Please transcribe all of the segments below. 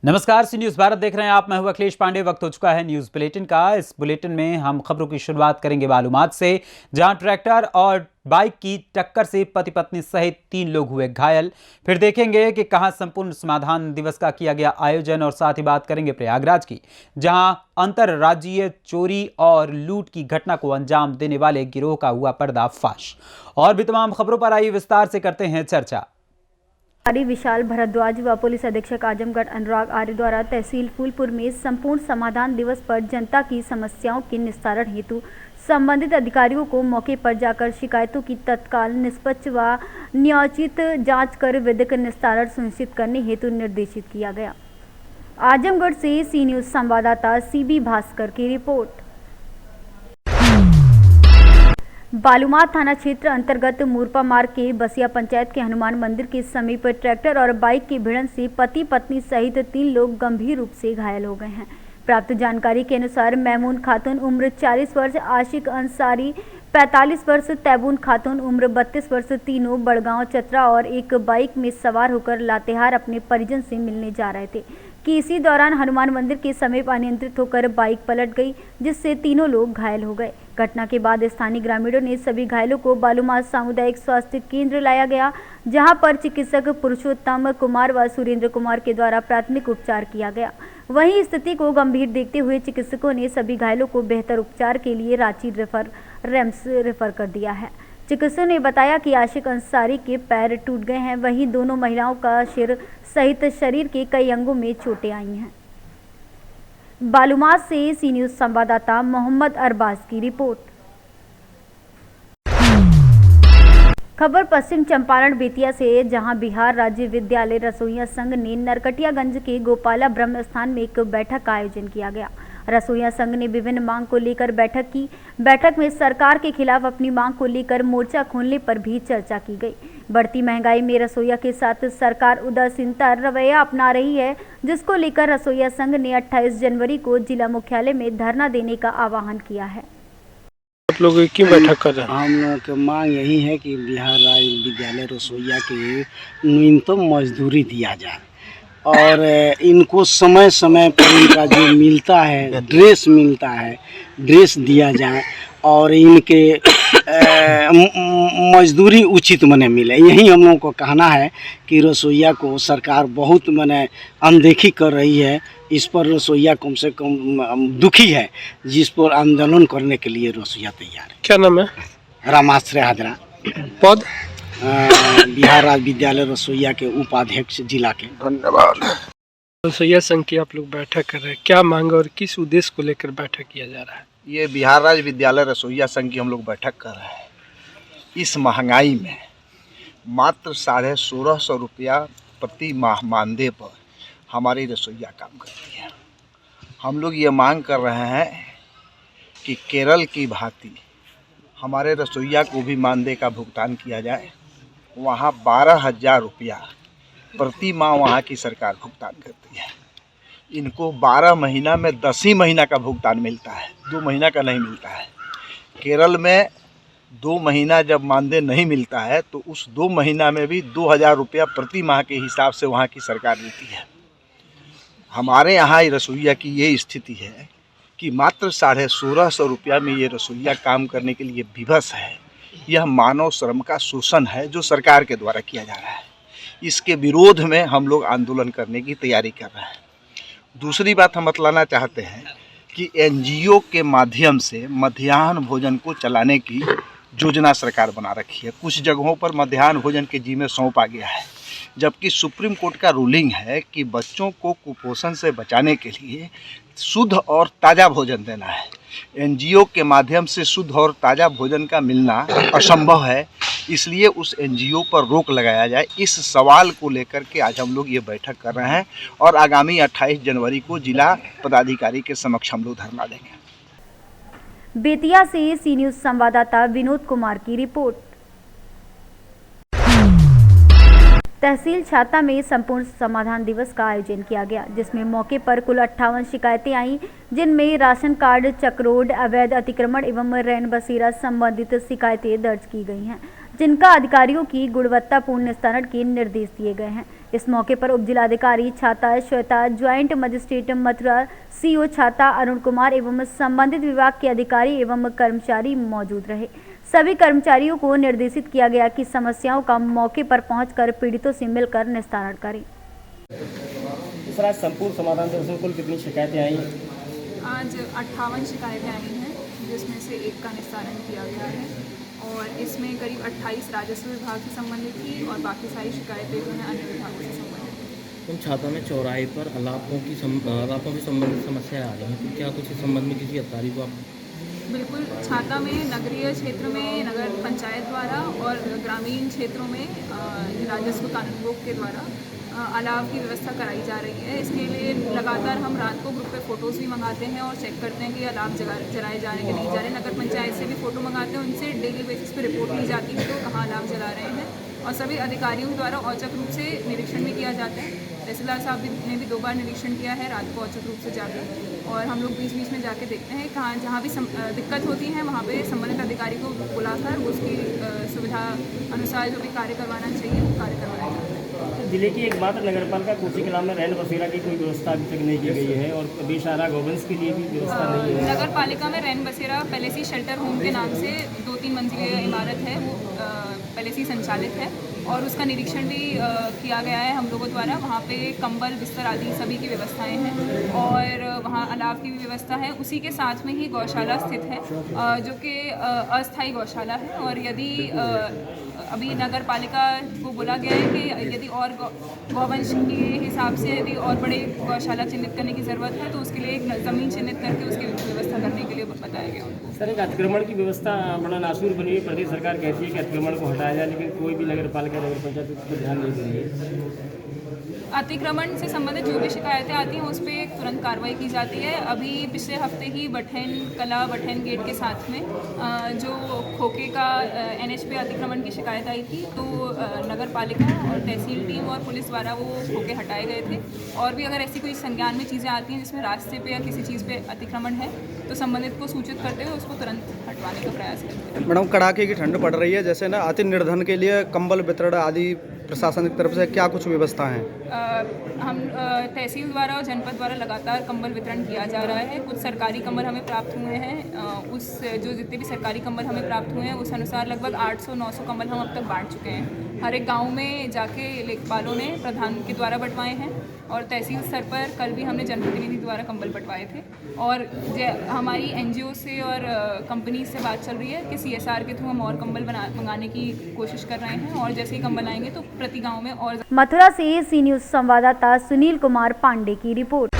नमस्कार, सी न्यूज भारत देख रहे हैं आप। मैं हूं अखिलेश पांडे। वक्त हो चुका है न्यूज बुलेटिन का। इस बुलेटिन में हम खबरों की शुरुआत करेंगे मालूमात से, जहां ट्रैक्टर और बाइक की टक्कर से पति पत्नी सहित 3 लोग हुए घायल। फिर देखेंगे कि कहां संपूर्ण समाधान दिवस का किया गया आयोजन, और साथ ही बात करेंगे प्रयागराज की, जहां अंतरराज्यीय चोरी और लूट की घटना को अंजाम देने वाले गिरोह का हुआ पर्दाफाश। और भी तमाम खबरों पर आइए विस्तार से करते हैं चर्चा। विशाल भारद्वाज व पुलिस अधीक्षक आजमगढ़ अनुराग आर्य द्वारा तहसील फूलपुर में संपूर्ण समाधान दिवस पर जनता की समस्याओं के निस्तारण हेतु संबंधित अधिकारियों को मौके पर जाकर शिकायतों की तत्काल निष्पक्ष व न्यायोचित जांच कर विधिक निस्तारण सुनिश्चित करने हेतु निर्देशित किया गया। आजमगढ़ से सी न्यूज संवाददाता सीबी भास्कर की रिपोर्ट। बालूमाथ थाना क्षेत्र अंतर्गत मूरपा मार्ग के बसिया पंचायत के हनुमान मंदिर के समीप ट्रैक्टर और बाइक की भिड़ंत से पति पत्नी सहित 3 लोग गंभीर रूप से घायल हो गए हैं। प्राप्त जानकारी के अनुसार मैमून खातून उम्र 40 वर्ष, आशिक अंसारी 45 वर्ष, तैबून खातून उम्र 32 वर्ष, तीनों बड़गांव चतरा और एक बाइक में सवार होकर लातेहार अपने परिजन से मिलने जा रहे थे कि इसी दौरान हनुमान मंदिर के समीप अनियंत्रित होकर बाइक पलट गई, जिससे तीनों लोग घायल हो गए। घटना के बाद स्थानीय ग्रामीणों ने सभी घायलों को बालूमाथ सामुदायिक स्वास्थ्य केंद्र लाया गया, जहां पर चिकित्सक पुरुषोत्तम कुमार व सुरेंद्र कुमार के द्वारा प्राथमिक उपचार किया गया। वहीं स्थिति को गंभीर देखते हुए चिकित्सकों ने सभी घायलों को बेहतर उपचार के लिए रांची रिम्स रेफर कर दिया है। चिकित्सकों ने बताया कि आशिक अंसारी के पैर टूट गए हैं, वहीं दोनों महिलाओं का सिर सहित शरीर के कई अंगों में चोटें आई हैं। बालूमाथ से सी न्यूज संवाददाता मोहम्मद अरबाज की रिपोर्ट। खबर पश्चिम चंपारण बेतिया से, जहां बिहार राज्य विद्यालय रसोइया संघ ने नरकटियागंज के गोपाला ब्रह्म स्थान में एक बैठक का आयोजन किया गया। रसोइया संघ ने विभिन्न मांग को लेकर बैठक की। बैठक में सरकार के खिलाफ अपनी मांग को लेकर मोर्चा खोलने पर भी चर्चा की गई। बढ़ती महंगाई में रसोइया के साथ सरकार उदासीनता रवैया अपना रही है, जिसको लेकर रसोइया संघ ने 28 जनवरी को जिला मुख्यालय में धरना देने का आह्वान किया है। आप लोग क्यों बैठक कर रहे हैं? हम लोग की मांग यही है कि बिहार राज्य विद्यालय रसोइया के न्यूनतम मजदूरी दिया जाए और इनको समय समय पर इनका जो मिलता है ड्रेस मिलता है, ड्रेस दिया जाए और इनके मजदूरी उचित मने मिले। यही हम लोगों को कहना है कि रसोइया को सरकार बहुत मने अनदेखी कर रही है। इस पर रसोइया कम से कम दुखी है, जिस पर आंदोलन करने के लिए रसोइया तैयार है। क्या नाम है? रामाश्रय हाजरा, पद बिहार राज्य विद्यालय रसोइया के उपाध्यक्ष जिला के। धन्यवाद। रसोइया संघ की आप लोग बैठक कर रहे हैं, क्या मांग और किस उद्देश्य को लेकर बैठक किया जा रहा है? ये बिहार राज्य विद्यालय रसोइया संघ की हम लोग बैठक कर रहे हैं। इस महंगाई में मात्र 1650 रुपया प्रति माह मानदेय पर हमारी रसोइया काम करती है। हम लोग ये मांग कर रहे हैं कि केरल की भांति हमारे रसोइया को भी मानदेय का भुगतान किया जाए। वहाँ 12,000 रुपया प्रति माह वहाँ की सरकार भुगतान करती है। इनको 12 महीना में 10 ही महीना का भुगतान मिलता है, 2 महीना का नहीं मिलता है। केरल में 2 महीना जब मानदेय नहीं मिलता है तो उस 2 महीना में भी 2,000 रुपया प्रति माह के हिसाब से वहाँ की सरकार देती है। हमारे यहाँ रसोइया की ये स्थिति है कि मात्र 1650 रुपया में ये रसोइया काम करने के लिए विवश है। यह मानव श्रम का शोषण है जो सरकार के द्वारा किया जा रहा है। इसके विरोध में हम लोग आंदोलन करने की तैयारी कर रहे हैं। दूसरी बात हम बतलाना चाहते हैं कि एनजीओ के माध्यम से मध्याह्न भोजन को चलाने की योजना सरकार बना रखी है। कुछ जगहों पर मध्याह्न भोजन के जिम्मे सौंपा गया है, जबकि सुप्रीम कोर्ट का रूलिंग है कि बच्चों को कुपोषण से बचाने के लिए शुद्ध और ताज़ा भोजन देना है। एनजीओ के माध्यम से शुद्ध और ताज़ा भोजन का मिलना असंभव है, इसलिए उस एनजीओ पर रोक लगाया जाए। इस सवाल को लेकर के आज हम लोग ये बैठक कर रहे हैं और आगामी 28 जनवरी को जिला पदाधिकारी के समक्ष हम लोग धरना देंगे। बेतिया से सी न्यूज संवाददाता विनोद कुमार की रिपोर्ट। तहसील छाता में संपूर्ण समाधान दिवस का आयोजन किया गया, जिसमें मौके पर कुल 58 शिकायतें आईं, जिनमें राशन कार्ड, चक्रोड, अवैध अतिक्रमण एवं रैन बसेरा संबंधित शिकायतें दर्ज की गई हैं। जिनका अधिकारियों की गुणवत्तापूर्ण निस्तारण के निर्देश दिए गए हैं। इस मौके पर उप जिलाधिकारी छाता Shweta, joint magistrate Mathura, CO छाता अरुण कुमार एवं संबंधित विभाग के अधिकारी एवं कर्मचारी मौजूद रहे। सभी कर्मचारियों को निर्देशित किया गया कि समस्याओं का मौके पर पहुंचकर पीड़ितों से मिलकर निस्तारण करें। सर, आज संपूर्ण समाधान से कुल कितनी शिकायतें आई? आज 58 शिकायतें आई हैं, जिसमें से एक का निस्तारण किया गया है और इसमें करीब 28 राजस्व विभाग से संबंधित थी और बाकी सारी शिकायतें जो हैं अन्य विभागों से संबंधित थी। उन छात्रों में चौराहे पर अलापों की संबंधित समस्याएं आ रही हैं, तो क्या कुछ इस संबंध में किसी अधिकारी को आप? बिल्कुल, छाता में नगरीय क्षेत्र में नगर पंचायत द्वारा और ग्रामीण क्षेत्रों में राजस्व कानूनगो के द्वारा अलाव की व्यवस्था कराई जा रही है। इसके लिए लगातार हम रात को ग्रुप पे फ़ोटोज़ भी मंगाते हैं और चेक करते हैं कि अलाव जलाए जा रहे हैं कि नहीं जा रहे। नगर पंचायत से भी फ़ोटो मंगाते हैं, उनसे डेली बेसिस पे रिपोर्ट ली जाती है तो कहाँ अलाव जला रहे हैं और सभी अधिकारियों द्वारा औचक रूप से निरीक्षण भी किया जाता है। तहसीलदार साहब ने भी 2 बार निरीक्षण किया है रात को औचक रूप से जाकर, और हम लोग बीच बीच में जाके देखते हैं कहाँ जहाँ भी दिक्कत होती है वहाँ पे संबंधित अधिकारी को बुलाकर उसकी सुविधा अनुसार जो भी कार्य करवाना चाहिए वो कार्य करवाया जाता है। जिले की एक बात, नगरपालिका कोसी कलां में रैन बसेरा की कोई व्यवस्था अभी तक नहीं की गई है और बेसहारा गौवंश के लिए भी व्यवस्था नहीं है। नगर पालिका में रैन बसेरा पहले से शेल्टर होम के नाम से 2-3 मंजिली इमारत है, वो पहले से संचालित है और उसका निरीक्षण भी किया गया है हम लोगों द्वारा। वहाँ पे कंबल, बिस्तर आदि सभी की व्यवस्थाएं हैं और वहाँ अलाव की भी व्यवस्था है। उसी के साथ में ही गौशाला स्थित है जो कि अस्थायी गौशाला है और यदि अभी नगर पालिका को बोला गया है कि यदि और गौवंश के हिसाब से यदि और बड़े गौशाला चिन्हित करने की ज़रूरत है तो उसके लिए एक ज़मीन चिन्हित करके उसकी व्यवस्था करने के लिए बताया गया उनको। सर, एक अतिक्रमण की व्यवस्था बड़ा नासूर बनी हुई, प्रदेश सरकार कहती है कि अतिक्रमण को हटाया जाए, लेकिन कोई भी नगर पालिका नगर पंचायत उस पर ध्यान नहीं दे रही है। अतिक्रमण से संबंधित जो भी शिकायतें आती हैं उस पर तुरंत कार्रवाई की जाती है। अभी पिछले हफ्ते ही बठेन कला बठेन गेट के साथ में जो खोखे का NH पे अतिक्रमण की शिकायत आई थी तो नगर पालिका और तहसील टीम और पुलिस द्वारा वो खोखे हटाए गए थे। और भी अगर ऐसी कोई संज्ञान में चीज़ें आती हैं जिसमें रास्ते पे या किसी चीज़ पे अतिक्रमण है तो संबंधित को सूचित करते हुए उसको तुरंत हटवाने का प्रयास करते हैं। मैडम, कड़ाके की ठंड पड़ रही है, जैसे ना अति निर्धन के लिए कंबल वितरण आदि प्रशासन की तरफ से क्या कुछ व्यवस्था है? हम तहसील द्वारा और जनपद द्वारा लगातार कंबल वितरण किया जा रहा है। कुछ सरकारी कंबल हमें प्राप्त हुए हैं, उस जो जितने भी सरकारी कंबल हमें प्राप्त हुए हैं उस अनुसार लगभग 800-900 कंबल हम अब तक बांट चुके हैं। हर एक गांव में जाके लेखपालों ने प्रधान के द्वारा बंटवाए हैं और तहसील स्तर पर कल भी हमने जनप्रतिनिधि द्वारा कंबल बंटवाए थे। और हमारी NGO से और कंपनी से बात चल रही है कि CSR के थ्रू हम और कंबल मंगाने की कोशिश कर रहे हैं और जैसे ही कंबल आएंगे तो प्रति गांव में और। मथुरा से सी न्यूज़ संवाददाता सुनील कुमार पांडे की रिपोर्ट।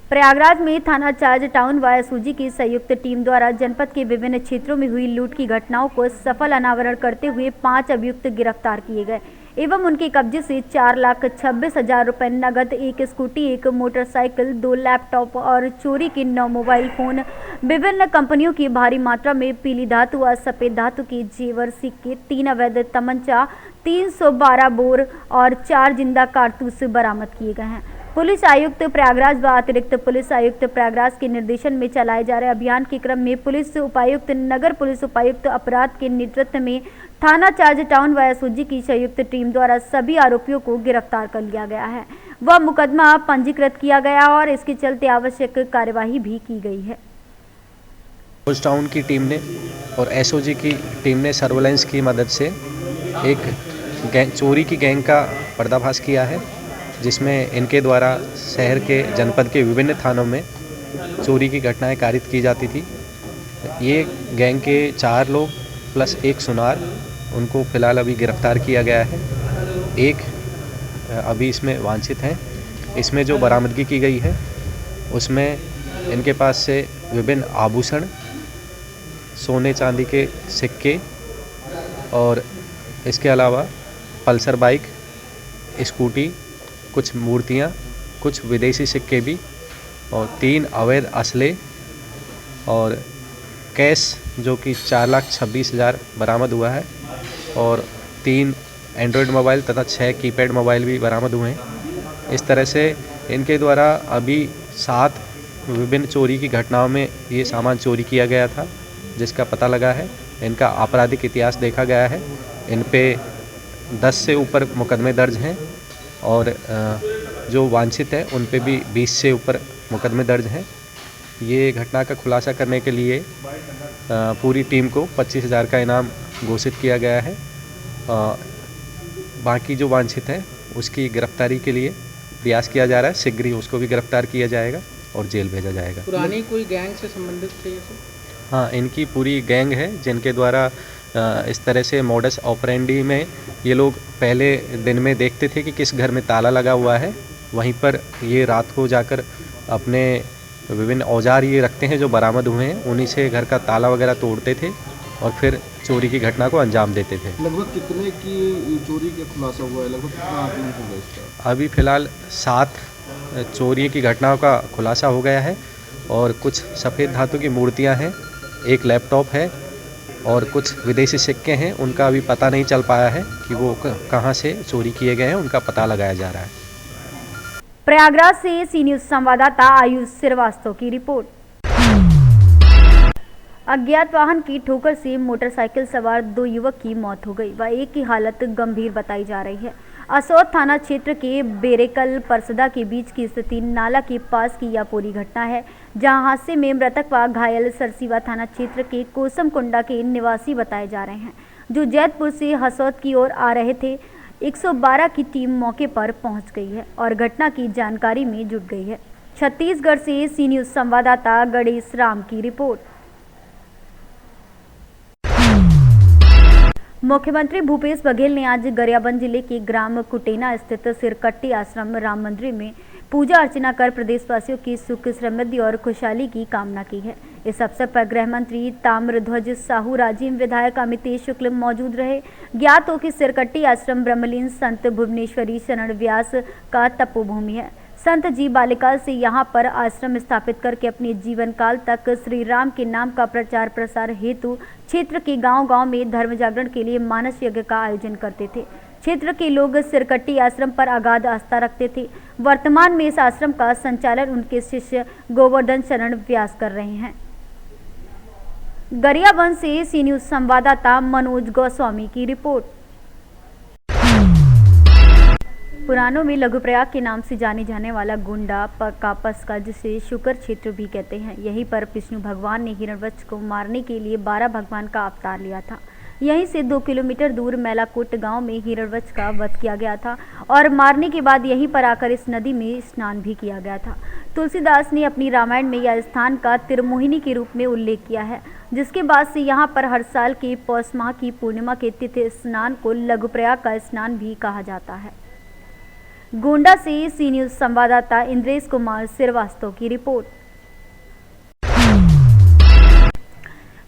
प्रयागराज में थाना चार्ज टाउन व एसओजी की संयुक्त टीम द्वारा जनपद के विभिन्न क्षेत्रों में हुई लूट की घटनाओं को सफल अनावरण करते हुए 5 अभियुक्त गिरफ्तार किए गए एवं उनके कब्जे से 4,26,000 रुपये नगद, 1 स्कूटी, 1 मोटरसाइकिल, 2 लैपटॉप और चोरी के 9 मोबाइल फोन, विभिन्न कंपनियों की भारी मात्रा में पीली धातु व सफेद धातु के जेवर, सिक्के, 3 अवैध तमंचा, 312 बोर और 4 जिंदा कारतूस बरामद किए गए हैं। पुलिस आयुक्त प्रयागराज व अतिरिक्त पुलिस आयुक्त प्रयागराज के निर्देशन में चलाए जा रहे अभियान के क्रम में पुलिस उपायुक्त, नगर पुलिस उपायुक्त अपराध के नेतृत्व में थाना चार्ज टाउन व एसओजी की संयुक्त टीम द्वारा सभी आरोपियों को गिरफ्तार कर लिया गया है व मुकदमा पंजीकृत किया गया और इसके चलते आवश्यक कार्यवाही भी की गई है। चार्ज टाउन की टीम ने और एसओजी की टीम ने सर्वेलेंस की मदद से एक चोरी की गैंग का पर्दाफाश किया है, जिसमें इनके द्वारा शहर के जनपद के विभिन्न थानों में चोरी की घटनाएं कारित की जाती थी। ये गैंग के 4 लोग प्लस 1 सुनार, उनको फ़िलहाल अभी गिरफ्तार किया गया है। एक अभी इसमें वांछित हैं। इसमें जो बरामदगी की गई है उसमें इनके पास से विभिन्न आभूषण, सोने चांदी के सिक्के और इसके अलावा पल्सर बाइक, स्कूटी, कुछ मूर्तियाँ, कुछ विदेशी सिक्के भी और 3 अवैध असले और कैश जो कि 4,26,000 बरामद हुआ है और 3 एंड्रॉयड मोबाइल तथा 6 कीपैड मोबाइल भी बरामद हुए हैं। इस तरह से इनके द्वारा अभी 7 विभिन्न चोरी की घटनाओं में ये सामान चोरी किया गया था जिसका पता लगा है। इनका आपराधिक इतिहास देखा गया है, इन पे 10 से ऊपर मुकदमे दर्ज हैं और जो वांछित है उन पे भी 20 से ऊपर मुकदमे दर्ज हैं। ये घटना का खुलासा करने के लिए पूरी टीम को 25,000 का इनाम घोषित किया गया है। बाकी जो वांछित है उसकी गिरफ्तारी के लिए प्रयास किया जा रहा है। शीघ्र ही उसको भी गिरफ्तार किया जाएगा और जेल भेजा जाएगा। पुरानी कोई गैंग से संबंधित थे ये सब? हाँ, इनकी पूरी गैंग है जिनके द्वारा इस तरह से मॉडस ऑपरेंडी में ये लोग पहले दिन में देखते थे कि किस घर में ताला लगा हुआ है, वहीं पर ये रात को जाकर अपने विभिन्न औजार ये रखते हैं जो बरामद हुए हैं, उन्हीं से घर का ताला वगैरह तोड़ते थे और फिर चोरी की घटना को अंजाम देते थे। लगभग कितने की चोरी का खुलासा हुआ है? लगभग कितना आदमी होगा इसका? अभी फ़िलहाल 7 चोरी की घटनाओं का खुलासा हो गया है और कुछ सफ़ेद धातु की मूर्तियां हैं, एक लैपटॉप है और कुछ विदेशी सिक्के हैं। उनका अभी पता नहीं चल पाया है कि वो कहां से चोरी किए गए हैं, उनका पता लगाया जा रहा है। प्रयागराज से सी न्यूज़ संवाददाता आयुष श्रीवास्तव की रिपोर्ट। अज्ञात वाहन की ठोकर से मोटरसाइकिल सवार 2 युवक की मौत हो गई व एक की हालत गंभीर बताई जा रही है। असोद थाना क्षेत्र के बेरेकल परसदा के बीच की स्थिति नाला के पास की यह पूरी घटना है, जहां हादसे में मृतक व घायल सरसीवा थाना क्षेत्र के कोसमकुंडा के निवासी बताए जा रहे हैं, जो जैतपुर से हसौद की ओर आ रहे थे। 112 की टीम मौके पर पहुंच गई है और घटना की जानकारी में जुट गई है। छत्तीसगढ़ से सी न्यूज़ संवाददाता गणेश राम की रिपोर्ट। मुख्यमंत्री भूपेश बघेल ने आज गरियाबंद जिले के ग्राम कुटेना स्थित सिरकट्टी आश्रम राम मंदिर में पूजा अर्चना कर प्रदेशवासियों की सुख समृद्धि और खुशहाली की कामना की है। इस अवसर पर गृह मंत्री ताम्रध्वज साहू, राजीव विधायक अमितेश शुक्ल मौजूद रहे। ज्ञात हो कि सिरकट्टी आश्रम ब्रह्मलीन संत भुवनेश्वरी शरण व्यास का तपोभूमि है। संत जी बाल्यकाल से यहाँ पर आश्रम स्थापित करके अपने जीवन काल तक श्री राम के नाम का प्रचार प्रसार हेतु क्षेत्र के गांव-गांव में धर्म जागरण के लिए मानस यज्ञ का आयोजन करते थे। क्षेत्र के लोग सिरकट्टी आश्रम पर अगाध आस्था रखते थे। वर्तमान में इस आश्रम का संचालन उनके शिष्य गोवर्धन शरण व्यास कर रहे हैं। गरियाबंद से सी न्यूज़ संवाददाता मनोज गोस्वामी की रिपोर्ट। पुराणों में लघुप्रयाग के नाम से जाने जाने वाला गोंडा कापस का, जिसे शुकर क्षेत्र भी कहते हैं, यहीं पर विष्णु भगवान ने हिरण्यवक्ष को मारने के लिए 12 भगवान का अवतार लिया था। यहीं से 2 किलोमीटर दूर मैलाकोट गांव में हिरण्यवक्ष का वध किया गया था और मारने के बाद यहीं पर आकर इस नदी में स्नान भी किया गया था। तुलसीदास ने अपनी रामायण में यह स्थान का तिरमोहिनी के रूप में उल्लेख किया है, जिसके बाद से यहाँ पर हर साल के पौष माह की पूर्णिमा के तिथि स्नान को लघुप्रयाग का स्नान भी कहा जाता है। गोंडा से सी न्यूज़ संवाददाता इंद्रेश कुमार श्रीवास्तव की रिपोर्ट।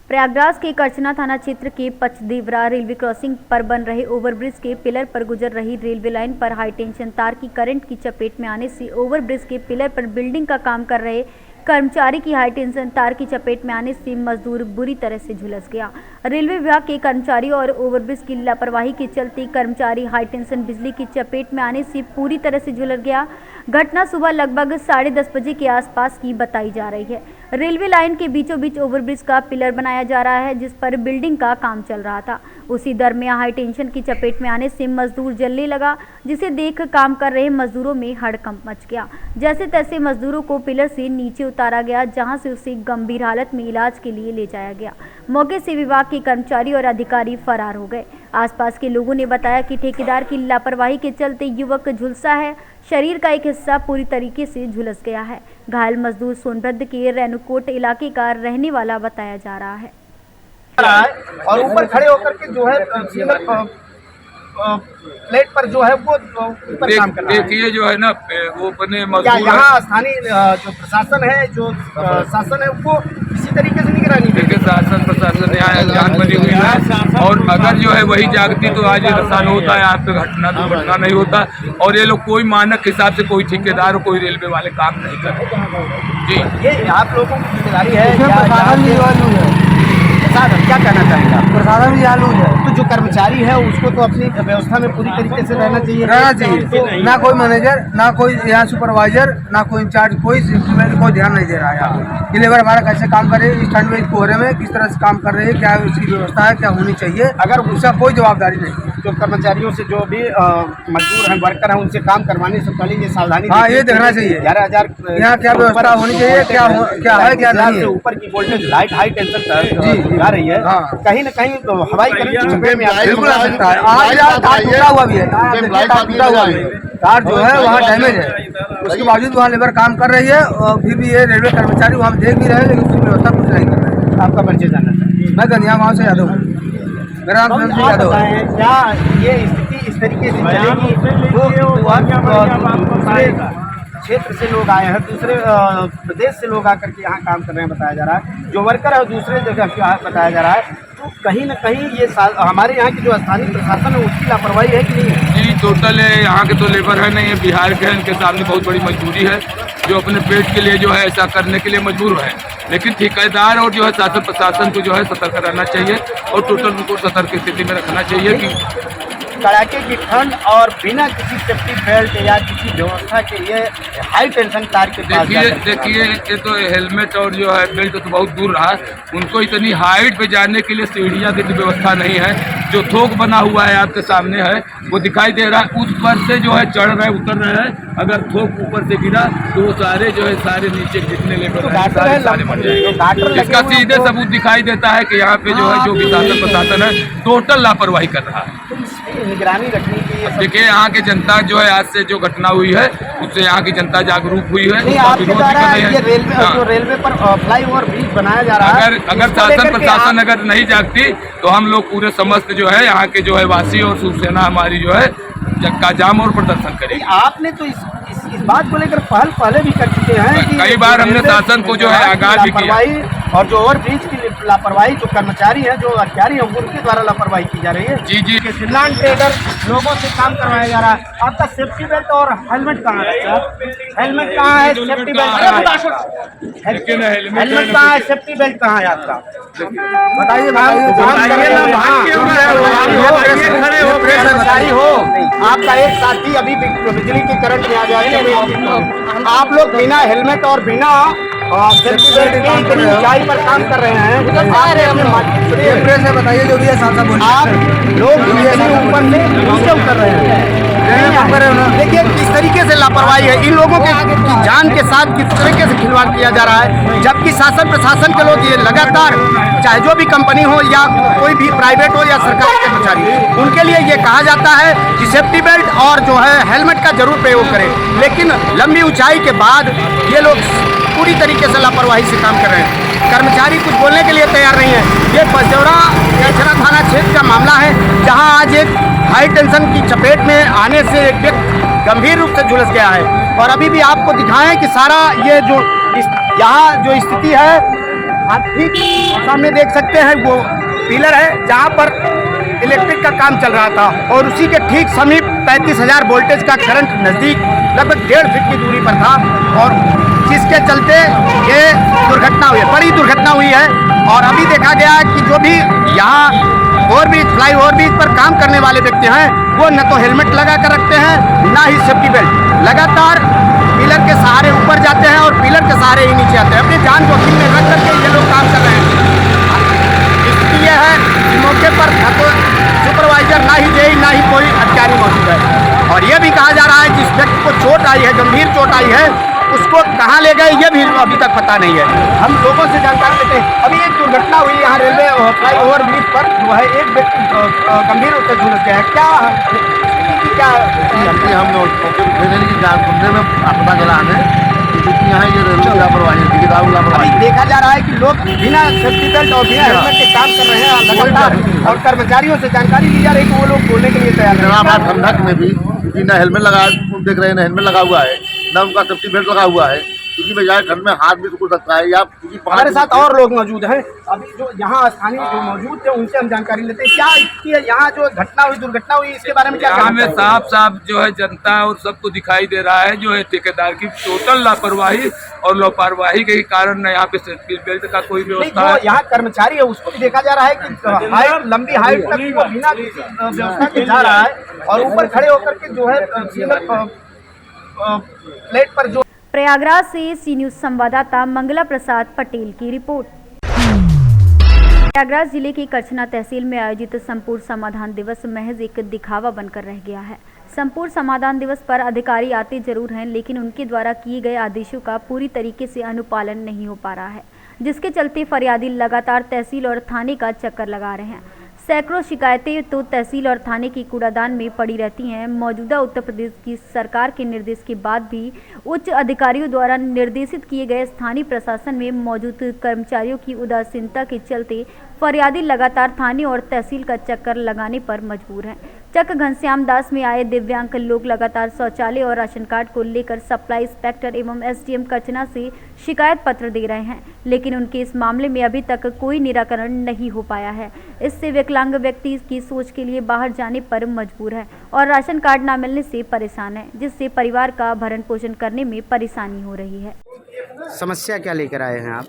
प्रयागराज के करछना थाना क्षेत्र के पचदेवरा रेलवे क्रॉसिंग पर बन रहे ओवरब्रिज के पिलर पर गुजर रही रेलवे लाइन पर हाई टेंशन तार की करंट की चपेट में आने से ओवरब्रिज के पिलर पर बिल्डिंग का काम कर रहे कर्मचारी की हाई टेंशन तार की चपेट में आने से मजदूर बुरी तरह से झुलस गया। रेलवे विभाग के कर्मचारी और ओवरब्रिज की लापरवाही के चलते कर्मचारी हाई टेंशन बिजली की चपेट में आने से पूरी तरह से झुलस गया। घटना सुबह लगभग 10:30 बजे के आसपास की बताई जा रही है। रेलवे लाइन के बीचों बीच ओवरब्रिज का पिलर बनाया जा रहा है, जिस पर बिल्डिंग का काम चल रहा था। उसी दरमियान हाई टेंशन की चपेट में आने से मजदूर जलने लगा, जिसे देख काम कर रहे मजदूरों में हड़कंप मच गया। जैसे तैसे मजदूरों को पिलर से नीचे उतारा गया, जहां से उसे गंभीर हालत में इलाज के लिए ले जाया गया। मौके से विभाग के कर्मचारी और अधिकारी फरार हो गए। आसपास के लोगों ने बताया कि ठेकेदार की लापरवाही के चलते युवक झुलसा है, शरीर का एक हिस्सा पूरी तरीके से झुलस गया है। घायल मजदूर सोनभद्र के रेणुकोट इलाके का रहने वाला बताया जा रहा है। और ऊपर खड़े होकर के जो है प्लेट पर जो है वो ऊपर काम कर रहा है। देखिए जो है ना वो अपने यहाँ स्थानीय जो प्रशासन है, जो शासन है, वो इसी तरीके से निगरानी देखिए शासन प्रशासन यहाँ अनजान बनी हुई है। और अगर जो है वही जागती तो आज नुकसान होता है, यहाँ पे घटना दुर्घटना नहीं होता। और ये लोग कोई मानक हिसाब से कोई ठेकेदार कोई रेलवे वाले काम नहीं करते। जी ये आप लोगों की जिम्मेदारी है। क्या कहना चाहेंगे? प्रशासन भी आलू है। तो जो कर्मचारी है उसको तो अपनी व्यवस्था में पूरी तरीके से रहना चाहिए। तो ना कोई मैनेजर, ना कोई यहाँ सुपरवाइजर, ना कोई इंचार्ज, कोई ध्यान नहीं दे रहा है यहाँ। ये लेबर हमारा कैसे काम करे, इस ठंड में, इस कोहरे में किस तरह से काम कर रहे हैं, क्या उसकी व्यवस्था है, क्या होनी चाहिए, अगर उसका कोई जवाबदारी नहीं। जो कर्मचारियों से जो भी मजदूर हैं, वर्कर हैं, उनसे काम करवाने से पहले ये सावधानी ये देखना चाहिए 11,000 यहाँ क्या व्यवस्था होनी चाहिए, क्या है क्या नहीं है। ऊपर की वोल्टेज लाइट हाई टेंशन जा रही है, कहीं न कहीं तो हवाई करंट की चपेट में बिल्कुल आ सकता है। आज तार टूटा हुआ भी है, तार टूटा हुआ भी है, तार जो है वहाँ डैमेज है, उसके बावजूद वहाँ लेबर काम कर रही है और फिर भी ये रेलवे कर्मचारी वहाँ देख भी रहे हैं, लेकिन उसकी व्यवस्था कुछ नहीं कर रहे हैं। आपका परिचय जानना चाहिए। मैं गंधिया गाँव से यादव हूँ, मेरा नाम सुनील यादव है। क्या ये स्थिति इस तरीके से चलेगी? दूसरे क्षेत्र से लोग आए हैं, दूसरे प्रदेश से लोग आकर के यहाँ काम कर रहे हैं बताया जा रहा है, जो वर्कर है दूसरे जगह से बताया जा रहा है, तो कहीं न कहीं ये हमारे यहाँ की जो स्थानीय प्रशासन है उसकी लापरवाही है कि नहीं है? जी टोटल है, यहाँ के तो लेबर है नहीं, बिहार के हैं, इनके सामने बहुत बड़ी मजबूरी है, जो अपने पेट के लिए जो है ऐसा करने के लिए मजबूर है। लेकिन ठेकेदार और जो है शासन प्रशासन को जो है सतर्क रहना चाहिए और टोटल उनको सतर्क स्थिति में रखना चाहिए कि कड़ाके की ठंड और बिना किसी सेफ्टी बेल्ट या किसी व्यवस्था के ये हाई टेंशन तार के पास देखिए ये तो हेलमेट और जो है बेल्ट तो बहुत दूर रहा, उनको इतनी हाइट पे जाने के लिए सीढ़ियाँ की व्यवस्था नहीं है। जो थोक बना हुआ है आपके सामने है वो दिखाई दे रहा है, उस पर से जो है चढ़ रहे उतर रहे हैं। अगर थोक ऊपर से गिरा तो वो सारे जो है सारे नीचे जितने लेबर हैं सारे मर जाएंगे। इसका सीधे सबूत दिखाई देता है कि यहाँ पे जो है जो भी शासन प्रशासन है टोटल लापरवाही कर रहा है। निगरानी रखने की देखिए यहाँ की जनता जो है आज से जो घटना हुई है उससे यहाँ की जनता जागरूक हुई है, उसका विरोध भी कर रही है। रेलवे पर फ्लाईओवर ब्रिज बनाया जा रहा है, अगर शासन प्रशासन अगर नहीं जागती तो हम लोग पूरे समस्त जो है यहाँ के जो है वासी और शिवसेना हमारी जो है चक्का जाम और प्रदर्शन करेगी। आपने तो इस बात को लेकर पहले भी कर चुके हैं कि कई बार हमने शासन को जो है आगाह भी किया, और जो ओवर ब्रिज की लापरवाही जो कर्मचारी है जो अधिकारी है उनके द्वारा लापरवाही की जा रही है। जी फिनलैंड ट्रेडर लोगों से काम करवाया जा रहा है। आपका सेफ्टी बेल्ट और हेलमेट कहाँ है? हेलमेट कहाँ है? सेफ्टी बेल्ट हेलमेट कहाँ है? सेफ्टी बेल्ट कहाँ है आपका? बताइए कर्मचारी हो, आपका एक साथी अभी बिजली के करंट में आ गया, आप लोग बिना हेलमेट और बिना सेफ्टी बेल्ट के इतनी ऊंचाई पर काम कर रहे हैं। बताइए जो भी है साथ साथ आप लोग ऊपर से नीचे उतर रहे हैं। देखिए किस तरीके से लापरवाही है, इन लोगों के जान के साथ किस तरीके से खिलवाड़ किया जा रहा है, जबकि शासन प्रशासन के लोग ये लगातार चाहे जो भी कंपनी हो या कोई भी प्राइवेट हो या सरकारी कर्मचारी, उनके लिए ये कहा जाता है कि सेफ्टी बेल्ट और जो है हेलमेट का जरूर प्रयोग करें, लेकिन लंबी ऊंचाई के बाद ये लोग पूरी तरीके से लापरवाही से काम कर रहे हैं। कर्मचारी कुछ बोलने के लिए तैयार नहीं है। ये बसजौरा थाना क्षेत्र का मामला है, जहां आज एक हाई टेंशन की चपेट में आने से एक व्यक्ति गंभीर रूप से झुलस गया है, और अभी भी आपको दिखाएं कि सारा ये जो यहाँ जो स्थिति है आप ठीक सामने देख सकते हैं, वो पिलर है जहाँ पर इलेक्ट्रिक का काम चल रहा था, और उसी के ठीक समीप 35,000 वोल्टेज का करंट नज़दीक लगभग 1.5 फीट की दूरी पर था, और जिसके चलते ये दुर्घटना हुई है, बड़ी दुर्घटना हुई है। और अभी देखा गया है कि जो भी यहाँ ओवरब्रिज फ्लाई ओवरब्रिज पर काम करने वाले व्यक्ति हैं वो न तो हेलमेट लगा कर रखते हैं ना ही सेफ्टी बेल्ट, लगातार पिलर के सहारे ऊपर जाते हैं और पिलर के सहारे ही नीचे आते हैं। अपनी जान जोखिम में रख करके ये लोग काम कर रहे हैं। स्थिति यह है कि मौके पर न तो सुपरवाइजर, ना ही जेई, ना ही कोई अधिकारी मौजूद है, और यह भी कहा जा रहा है जिस व्यक्ति को चोट आई है, गंभीर चोट आई है, उसको कहाँ ले गए ये भी अभी तक पता नहीं है। हम लोगों से जानकारी लेते हैं। अभी एक दुर्घटना हुई यहाँ रेलवे फ्लाई ओवर ब्रिज पर, जो है एक व्यक्ति गंभीर रूप से झुलस गया है। क्या हम लोग की जान सुनने में पता चला हमें क्योंकि यहाँ ये रेलवे लापरवाही देखा जा रहा है कि लोग बिना सेफ्टी बेल्ट और बिना हेलमेट के काम कर रहे हैं लगातार, और कर्मचारियों से जानकारी ली जा रही है कि वो लोग बोलने के लिए तैयार हैं। ठंडक में भी क्योंकि ना हेलमेट लगा देख रहे हैं, ना हेलमेट लगा हुआ है, ना उनका सेफ्टी बेल्ट लगा हुआ है, किसी बजाय घर में हाथ भी टूट सकता है या किसी हमारे साथ और लोग मौजूद हैं। अभी जो यहाँ स्थानीय जो मौजूद थे उनसे हम जानकारी लेते हैं। क्या स्थिति है यहाँ, जो घटना हुई, दुर्घटना हुई, इसके बारे में क्या यहाँ में साफ साफ जो है जनता और सबको दिखाई दे रहा है जो है ठेकेदार की टोटल लापरवाही और लापरवाही के कारण यहाँ पे सीट बेल्ट का कोई व्यवस्था है। यहाँ कर्मचारी है उसको भी देखा जा रहा है कि हाइट, लंबी हाइट तक वो बिना व्यवस्था के जा रहा है और ऊपर खड़े होकर के जो है प्लेट पर जो। प्रयागराज से सी न्यूज संवाददाता मंगला प्रसाद पटेल की रिपोर्ट। प्रयागराज जिले की करछना तहसील में आयोजित संपूर्ण समाधान दिवस महज एक दिखावा बनकर रह गया है। संपूर्ण समाधान दिवस पर अधिकारी आते जरूर हैं, लेकिन उनके द्वारा किए गए आदेशों का पूरी तरीके से अनुपालन नहीं हो पा रहा है, जिसके चलते फरियादी लगातार तहसील और थाने का चक्कर लगा रहे हैं। सैकड़ों शिकायतें तो तहसील और थाने की कूड़ादान में पड़ी रहती हैं। मौजूदा उत्तर प्रदेश की सरकार के निर्देश के बाद भी उच्च अधिकारियों द्वारा निर्देशित किए गए स्थानीय प्रशासन में मौजूद कर्मचारियों की उदासीनता के चलते फरियादी लगातार थाने और तहसील का चक्कर लगाने पर मजबूर हैं। चक घनश्याम दास में आए दिव्यांग लोग लगातार शौचालय और राशन कार्ड को लेकर सप्लाई इंस्पेक्टर एवं एसडीएम करछना से शिकायत पत्र दे रहे हैं, लेकिन उनके इस मामले में अभी तक कोई निराकरण नहीं हो पाया है। इससे विकलांग व्यक्ति की सोच के लिए बाहर जाने पर मजबूर है और राशन कार्ड न मिलने से परेशान है, जिससे परिवार का भरण पोषण करने में परेशानी हो रही है। समस्या क्या लेकर आए हैं आप?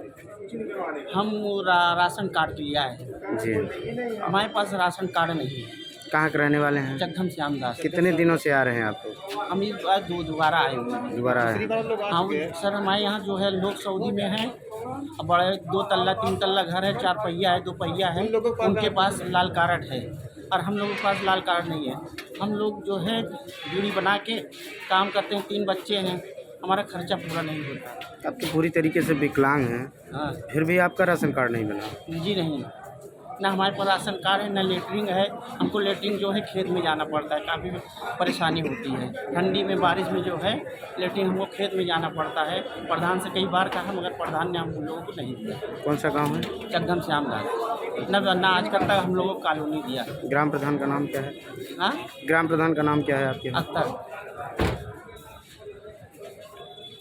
हम राशन कार्ड के लिए आए हैं जी। हमारे पास राशन कार्ड नहीं है। कहाँ के रहने वाले हैं? जगधम श्याम दास। कितने दिनों से आ रहे हैं आप लोग? हम इस बार दोबारा आए हुए हैं। दोबारा आए? हाँ सर, हमारे यहाँ जो है लोग सऊदी में हैं, बड़े 2 तल्ला 3 तल्ला घर है, 4 पहिया है, 2 पहिया है, उनके पास लाल कार्ड है और हम लोगों के पास लाल कार्ड नहीं है। हम लोग जो है बीड़ी बना के काम करते हैं, 3 बच्चे हैं, हमारा खर्चा पूरा नहीं होता। आप तो पूरी तरीके से विकलांग हैं। हाँ। फिर भी आपका राशन कार्ड नहीं बना? जी नहीं, ना हमारे पास राशन कार्ड है, ना लेटरिंग है। हमको लेटरिंग जो है खेत में जाना पड़ता है, काफ़ी परेशानी होती है। ठंडी में, बारिश में जो है लेटरिंग हमको खेत में जाना पड़ता है। प्रधान से कई बार कहा, मगर प्रधान ने हम लोगों को नहीं दिया। कौन सा गाँव है? जगधम श्याम दास। ना आज तक हम लोगों को कॉलोनी दिया। ग्राम प्रधान का नाम क्या है? हाँ, ग्राम प्रधान का नाम क्या है आपके? अख्तर।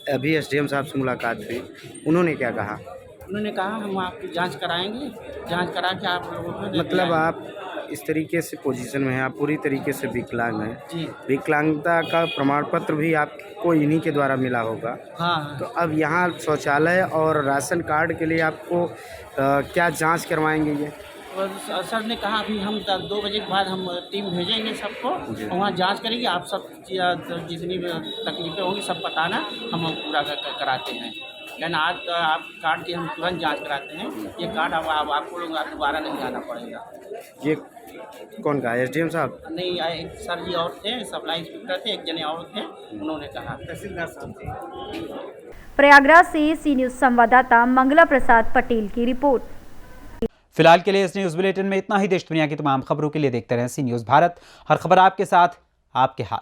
अभी एसडीएम साहब से मुलाकात हुई, उन्होंने क्या कहा? उन्होंने कहा हम आपकी जांच कराएंगे, जांच करा के आप लोगों को। मतलब आप इस तरीके से पोजीशन में हैं, आप पूरी तरीके से विकलांग हैं। जी। विकलांगता का प्रमाण पत्र भी आपको इन्हीं के द्वारा मिला होगा। हाँ। तो अब यहाँ शौचालय और राशन कार्ड के लिए आपको क्या जांच करवाएंगे ये? और सर ने कहा अभी हम 2 बजे के बाद हम टीम भेजेंगे सबको, वहाँ जांच करेंगे। आप सब जितनी तकलीफें होंगी सब बताना, हम पूरा कराते हैं। लेकिन आज आप कार्ड की हम तुरंत जांच कराते हैं। ये कार्ड अब आपको लोग दोबारा नहीं जाना पड़ेगा। ये कौन कहा? एसडीएम साहब? नहीं, एक सर जी और थे, सप्लाई इंस्पेक्टर थे, एक जने और थे, उन्होंने कहा। तहसीलदार साहब थे। प्रयागराज से सी न्यूज संवाददाता मंगला प्रसाद पटेल की रिपोर्ट। फिलहाल के लिए इस न्यूज बुलेटिन में इतना ही। देश दुनिया की तमाम खबरों के लिए देखते रहें सी न्यूज भारत। हर खबर आपके साथ, आपके हाथ।